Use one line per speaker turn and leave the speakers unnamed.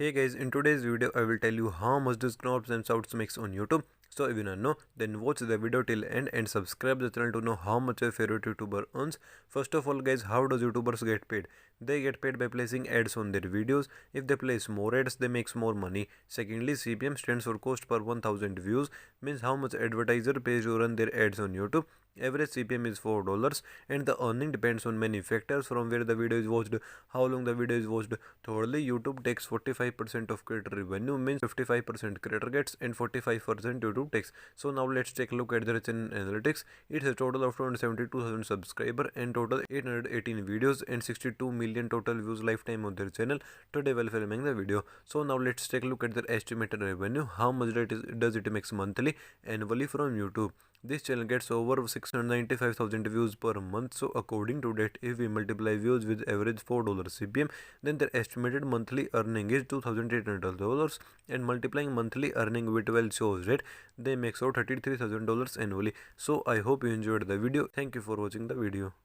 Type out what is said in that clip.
Hey guys, in today's video I will tell you how much does Knorps and Souths makes on YouTube. So if you don't know, then watch the video till end and subscribe the channel to know how much your favorite YouTuber earns. First of all guys, how does YouTubers get paid? They get paid by placing ads on their videos. If they place more ads, they makes more money. Secondly, CPM stands for cost per 1000 views, means how much advertiser pays to run their ads on YouTube. Average CPM is $4 and the earning depends on many factors from where the video is watched, how long the video is watched. Thirdly, YouTube takes 45% of creator revenue, means 55% creator gets and 45% YouTube takes. So now let's take a look at the channel analytics. It has a total of 272,000 subscribers and total 818 videos and 62 million total views lifetime on their channel today while filming the video. So now let's take a look at their estimated revenue, how much does it makes monthly, annually from YouTube. This channel gets over 695,000 views per month. So according to that, if we multiply views with average $4 CPM, then their estimated monthly earning is $2,800, and multiplying monthly earning with 12 shows that they make out $33,000 annually. So I hope you enjoyed the video. Thank you for watching the video.